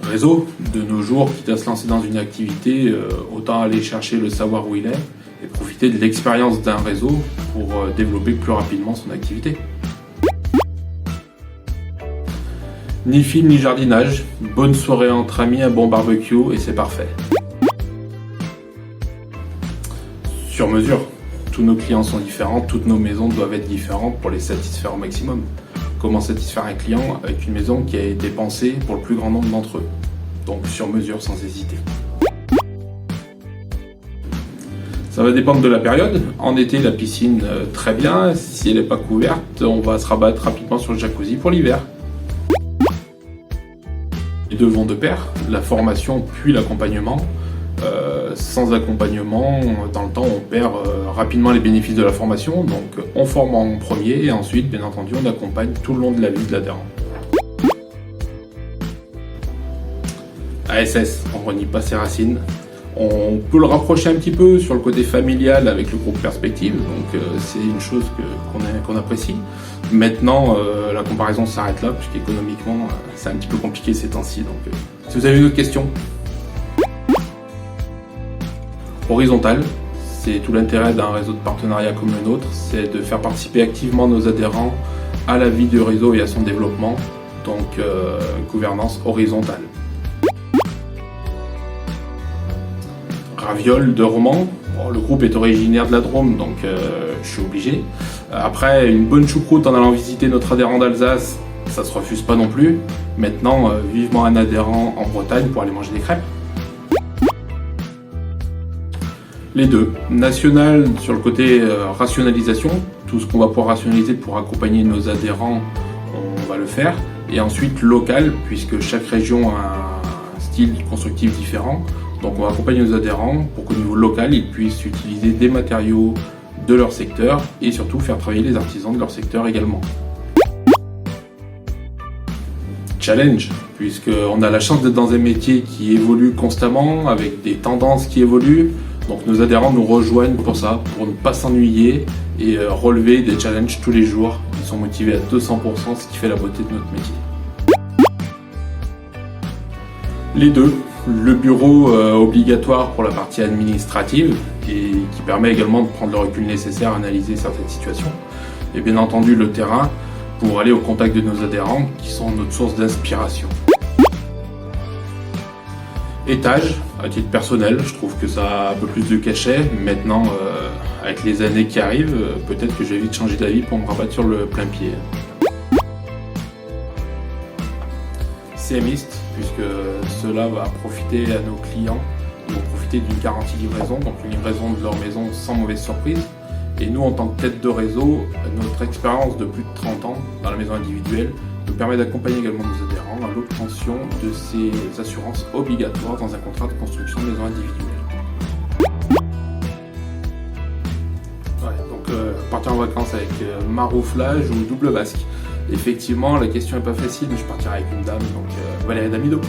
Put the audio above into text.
réseau. De nos jours, quitte à se lancer dans une activité, autant aller chercher le savoir où il est et profiter de l'expérience d'un réseau pour développer plus rapidement son activité. Ni film ni jardinage, bonne soirée entre amis, un bon barbecue et c'est parfait. Sur mesure, tous nos clients sont différents, toutes nos maisons doivent être différentes pour les satisfaire au maximum. Comment satisfaire un client avec une maison qui a été pensée pour le plus grand nombre d'entre eux? Donc sur mesure sans hésiter. Ça va dépendre de la période. En été, la piscine, très bien. Si elle n'est pas couverte, on va se rabattre rapidement sur le jacuzzi pour l'hiver. Les deux vont de pair, la formation puis l'accompagnement. Sans accompagnement, dans le temps, on perd rapidement les bénéfices de la formation. Donc on forme en premier et ensuite, bien entendu, on accompagne tout le long de la vie de l'adhérent. ASS, on renie pas ses racines. On peut le rapprocher un petit peu sur le côté familial avec le groupe Perspective, donc c'est une chose qu'on apprécie. Maintenant, la comparaison s'arrête là, puisqu'économiquement, c'est un petit peu compliqué ces temps-ci. Donc, si vous avez une autre question, horizontal, c'est tout l'intérêt d'un réseau de partenariat comme le nôtre, c'est de faire participer activement nos adhérents à la vie du réseau et à son développement, donc gouvernance horizontale. Raviol de Romans, bon, le groupe est originaire de la Drôme, donc je suis obligé. Après, une bonne choucroute en allant visiter notre adhérent d'Alsace, ça se refuse pas non plus. Maintenant, vivement un adhérent en Bretagne pour aller manger des crêpes. Les deux. National sur le côté rationalisation, tout ce qu'on va pouvoir rationaliser pour accompagner nos adhérents, on va le faire. Et ensuite local, puisque chaque région a un style constructif différent. Donc on va accompagner nos adhérents pour qu'au niveau local, ils puissent utiliser des matériaux de leur secteur et surtout faire travailler les artisans de leur secteur également. Challenge, puisqu'on a la chance d'être dans un métier qui évolue constamment, avec des tendances qui évoluent. Donc nos adhérents nous rejoignent pour ça, pour ne pas s'ennuyer et relever des challenges tous les jours. Ils sont motivés à 200%, ce qui fait la beauté de notre métier. Les deux. Le bureau obligatoire pour la partie administrative et qui permet également de prendre le recul nécessaire à analyser certaines situations. Et bien entendu le terrain pour aller au contact de nos adhérents qui sont notre source d'inspiration. Étage, à titre personnel, je trouve que ça a un peu plus de cachet. Maintenant, avec les années qui arrivent, peut-être que je vais vite changer d'avis pour me rabattre sur le plein pied. CMiste, puisque cela va profiter à nos clients, ils vont profiter d'une garantie livraison, donc une livraison de leur maison sans mauvaise surprise. Et nous, en tant que tête de réseau, notre expérience de plus de 30 ans dans la maison individuelle nous permet d'accompagner également nos adhérents à l'obtention de ces assurances obligatoires dans un contrat de construction de maison individuelle. Donc partir en vacances avec marouflage ou double basque. Effectivement, la question n'est pas facile, mais je partirai avec une dame, donc Valérie Damido.